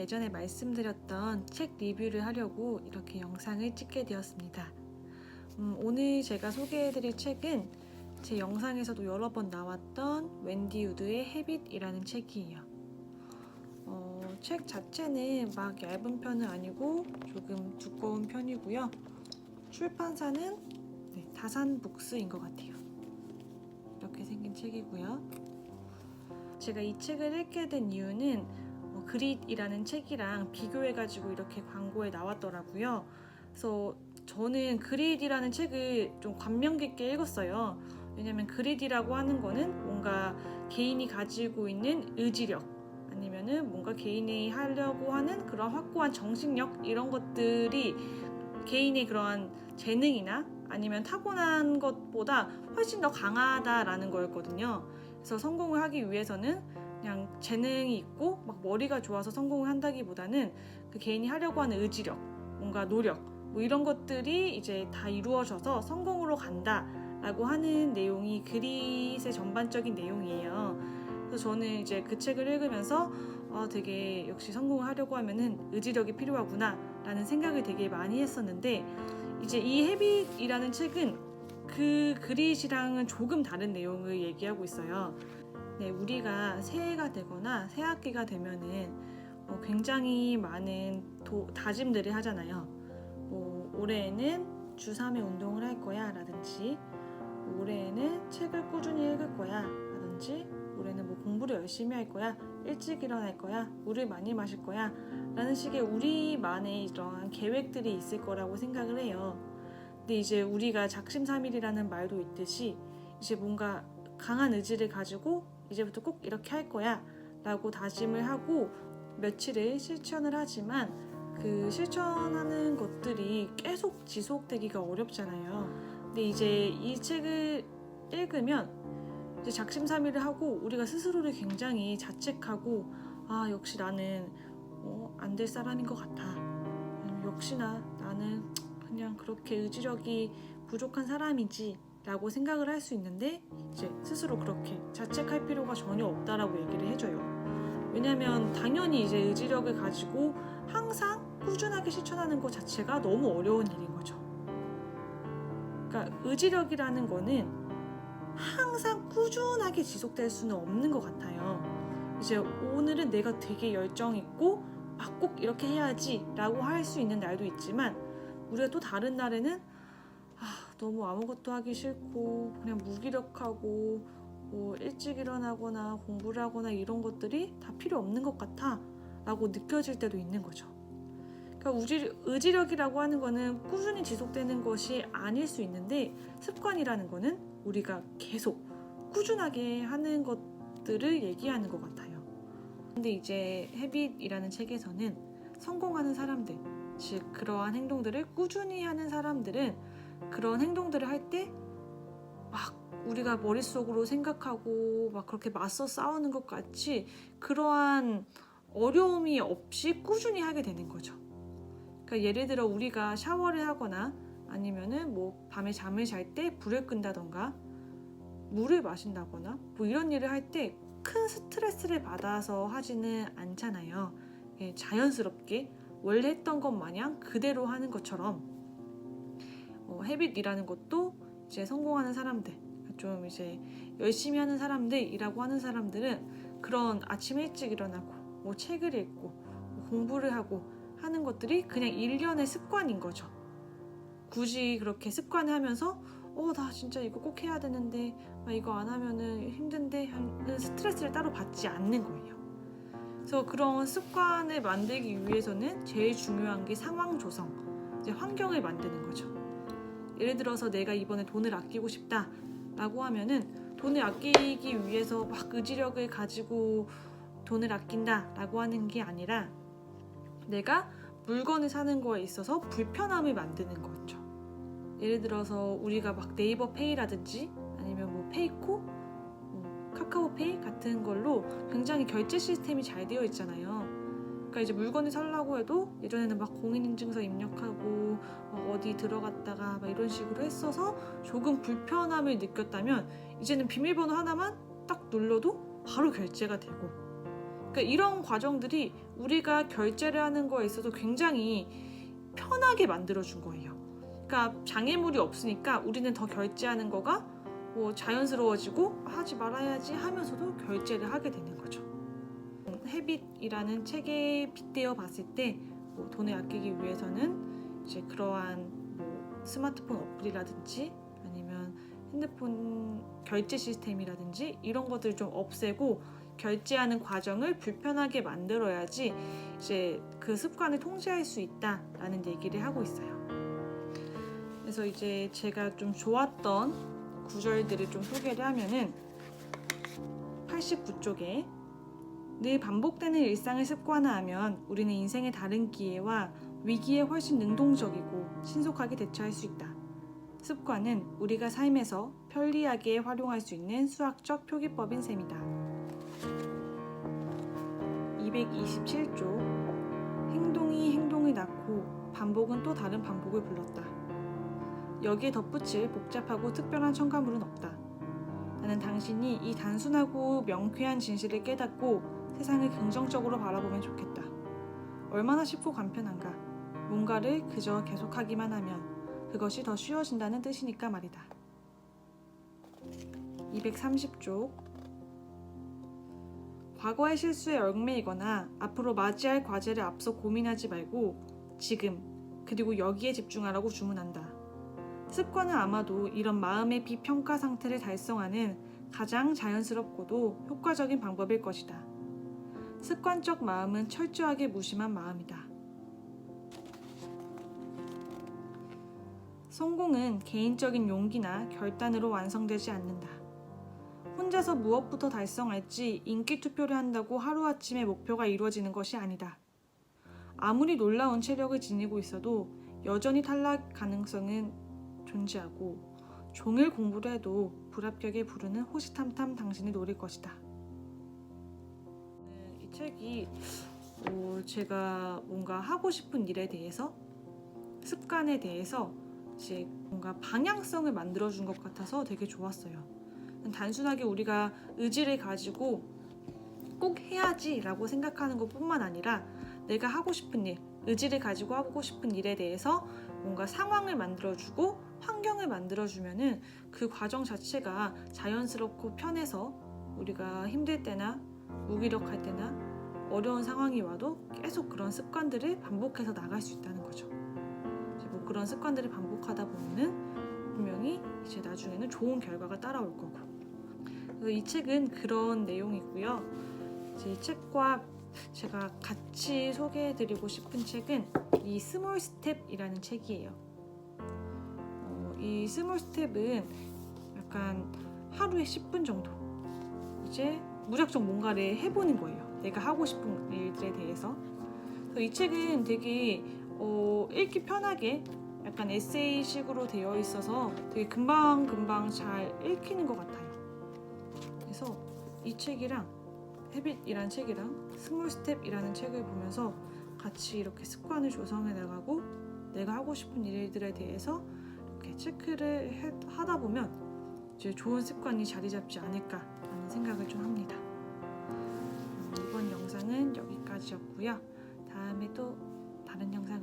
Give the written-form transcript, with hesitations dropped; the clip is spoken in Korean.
예전에 말씀드렸던 책 리뷰를 하려고 이렇게 영상을 찍게 되었습니다. 오늘 제가 소개해드릴 책은 제 영상에서도 여러 번 나왔던 웬디 우드의 헤빗이라는 책이에요. 책 자체는 막 얇은 편은 아니고 조금 두꺼운 편이고요. 출판사는 다산북스인 것 같아요. 이렇게 생긴 책이고요. 제가 이 책을 읽게 된 이유는 그릿이라는 책이랑 비교해가지고 이렇게 광고에 나왔더라고요. 그래서 저는 그릿이라는 책을 좀 감명 깊게 읽었어요. 왜냐면 그릿이라고 하는 거는 뭔가 개인이 가지고 있는 의지력 아니면은 뭔가 개인이 하려고 하는 그런 확고한 정신력 이런 것들이 개인의 그러한 재능이나 아니면 타고난 것보다 훨씬 더 강하다라는 거였거든요. 그래서 성공을 하기 위해서는 그냥 재능이 있고 막 머리가 좋아서 성공을 한다기보다는 그 개인이 하려고 하는 의지력, 뭔가 노력 뭐 이런 것들이 이제 다 이루어져서 성공으로 간다라고 하는 내용이 그릿의 전반적인 내용이에요. 그래서 저는 이제 그 책을 읽으면서 되게 역시 성공을 하려고 하면은 의지력이 필요하구나 라는 생각을 되게 많이 했었는데 이제 이 헤빗이라는 책은 그 그릿이랑은 조금 다른 내용을 얘기하고 있어요. 우리가 새해가 되거나 새학기가 되면은 굉장히 많은 다짐들을 하잖아요. 올해에는 주 3회 운동을 할 거야 라든지 올해에는 책을 꾸준히 읽을 거야 라든지 올해는 공부를 열심히 할 거야, 일찍 일어날 거야, 물을 많이 마실 거야 라는 식의 우리만의 이러한 계획들이 있을 거라고 생각을 해요. 근데 이제 우리가 작심삼일이라는 말도 있듯이 이제 뭔가 강한 의지를 가지고 이제부터 꼭 이렇게 할 거야 라고 다짐을 하고 며칠을 실천을 하지만 그 실천하는 것들이 계속 지속되기가 어렵잖아요. 근데 이제 이 책을 읽으면 이제 작심삼일을 하고 우리가 스스로를 굉장히 자책하고 역시 나는 안 될 사람인 것 같아. 역시나 나는 그냥 그렇게 의지력이 부족한 사람이지 라고 생각을 할 수 있는데 이제 스스로 그렇게 자책할 필요가 전혀 없다라고 얘기를 해줘요. 왜냐면 당연히 이제 의지력을 가지고 항상 꾸준하게 실천하는 것 자체가 너무 어려운 일인 거죠. 그러니까 의지력이라는 거는 항상 꾸준하게 지속될 수는 없는 것 같아요. 이제 오늘은 내가 되게 열정 있고 꼭 이렇게 해야지 라고 할 수 있는 날도 있지만 우리가 또 다른 날에는 너무 아무것도 하기 싫고 그냥 무기력하고 일찍 일어나거나 공부를 하거나 이런 것들이 다 필요 없는 것 같아 라고 느껴질 때도 있는 거죠. 그러니까 의지력이라고 하는 거는 꾸준히 지속되는 것이 아닐 수 있는데 습관이라는 거는 우리가 계속 꾸준하게 하는 것들을 얘기하는 것 같아요. 근데 이제 헤빗이라는 책에서는 성공하는 사람들, 즉 그러한 행동들을 꾸준히 하는 사람들은 그런 행동들을 할 때 막 우리가 머릿속으로 생각하고 막 그렇게 맞서 싸우는 것 같이 그러한 어려움이 없이 꾸준히 하게 되는 거죠. 그러니까 예를 들어 우리가 샤워를 하거나 아니면은 밤에 잠을 잘 때 불을 끈다던가 물을 마신다거나 이런 일을 할 때 큰 스트레스를 받아서 하지는 않잖아요. 자연스럽게 원래 했던 것 마냥 그대로 하는 것처럼 헤빗이라는 것도 이제 성공하는 사람들, 좀 이제 열심히 하는 사람들이라고 하는 사람들은 그런 아침 일찍 일어나고 책을 읽고 공부를 하고 하는 것들이 그냥 일련의 습관인 거죠. 굳이 그렇게 습관을 하면서 나 진짜 이거 꼭 해야 되는데 이거 안 하면은 힘든데 하는 스트레스를 따로 받지 않는 거예요. 그래서 그런 습관을 만들기 위해서는 제일 중요한 게 상황 조성, 이제 환경을 만드는 거죠. 예를 들어서 내가 이번에 돈을 아끼고 싶다 라고 하면은 돈을 아끼기 위해서 막 의지력을 가지고 돈을 아낀다 라고 하는 게 아니라 내가 물건을 사는 거에 있어서 불편함을 만드는 거죠. 예를 들어서 우리가 막 네이버 페이라든지 아니면 페이코, 카카오페이 같은 걸로 굉장히 결제 시스템이 잘 되어 있잖아요. 그러니까 이제 물건을 사려고 해도 예전에는 막 공인인증서 입력하고 어디 들어갔다가 이런 식으로 했어서 조금 불편함을 느꼈다면 이제는 비밀번호 하나만 딱 눌러도 바로 결제가 되고 그러니까 이런 과정들이 우리가 결제를 하는 거에 있어서 굉장히 편하게 만들어준 거예요. 그러니까 장애물이 없으니까 우리는 더 결제하는 거가 뭐 자연스러워지고 하지 말아야지 하면서도 결제를 하게 되는 거죠. 헤빗이라는 책에 빗대어 봤을 때 뭐 돈을 아끼기 위해서는 이제 그러한 뭐 스마트폰 어플이라든지 아니면 핸드폰 결제 시스템이라든지 이런 것들을 좀 없애고 결제하는 과정을 불편하게 만들어야지 이제 그 습관을 통제할 수 있다라는 얘기를 하고 있어요. 그래서 이제 제가 좀 좋았던 구절들을 좀 소개를 하면은 89쪽에 늘 반복되는 일상을 습관화하면 우리는 인생의 다른 기회와 위기에 훨씬 능동적이고 신속하게 대처할 수 있다. 습관은 우리가 삶에서 편리하게 활용할 수 있는 수학적 표기법인 셈이다. 227쪽 행동이 행동을 낳고 반복은 또 다른 반복을 불렀다. 여기에 덧붙일 복잡하고 특별한 첨가물은 없다. 나는 당신이 이 단순하고 명쾌한 진실을 깨닫고 세상을 긍정적으로 바라보면 좋겠다. 얼마나 쉽고 간편한가. 뭔가를 그저 계속하기만 하면 그것이 더 쉬워진다는 뜻이니까 말이다. 230쪽 과거의 실수에 얽매이거나 앞으로 맞이할 과제를 앞서 고민하지 말고 지금 그리고 여기에 집중하라고 주문한다. 습관은 아마도 이런 마음의 비평가 상태를 달성하는 가장 자연스럽고도 효과적인 방법일 것이다. 습관적 마음은 철저하게 무심한 마음이다. 성공은 개인적인 용기나 결단으로 완성되지 않는다. 혼자서 무엇부터 달성할지 인기 투표를 한다고 하루아침에 목표가 이루어지는 것이 아니다. 아무리 놀라운 체력을 지니고 있어도 여전히 탈락 가능성은 존재하고 종일 공부를 해도 불합격에 부르는 호시탐탐 당신을 노릴 것이다. 이 책이 제가 뭔가 하고 싶은 일에 대해서 습관에 대해서 이제 뭔가 방향성을 만들어준 것 같아서 되게 좋았어요. 단순하게 우리가 의지를 가지고 꼭 해야지 라고 생각하는 것뿐만 아니라 내가 하고 싶은 일, 의지를 가지고 하고 싶은 일에 대해서 뭔가 상황을 만들어주고 환경을 만들어주면은 그 과정 자체가 자연스럽고 편해서 우리가 힘들 때나 무기력할 때나 어려운 상황이 와도 계속 그런 습관들을 반복해서 나갈 수 있다는 거죠. 이제 뭐 그런 습관들을 반복하다 보면은 분명히 이제 나중에는 좋은 결과가 따라올 거고. 그래서 이 책은 그런 내용이고요. 이제 이 책과 제가 같이 소개해드리고 싶은 책은 이 스몰 스텝이라는 책이에요. 이 스몰 스텝은 약간 하루에 10분 정도 이제 무작정 뭔가를 해보는 거예요. 내가 하고 싶은 일들에 대해서. 그래서 이 책은 되게 읽기 편하게 약간 에세이식으로 되어 있어서 되게 금방금방 잘 읽히는 것 같아요. 그래서 이 책이랑 헤빗이라는 책이랑 스몰 스텝이라는 책을 보면서 같이 이렇게 습관을 조성해 나가고 내가 하고 싶은 일들에 대해서 이렇게 체크를 하다 보면 이제 좋은 습관이 자리 잡지 않을까라는 생각을 좀 합니다. 이번 영상은 여기까지였고요. 다음에 또 다른 영상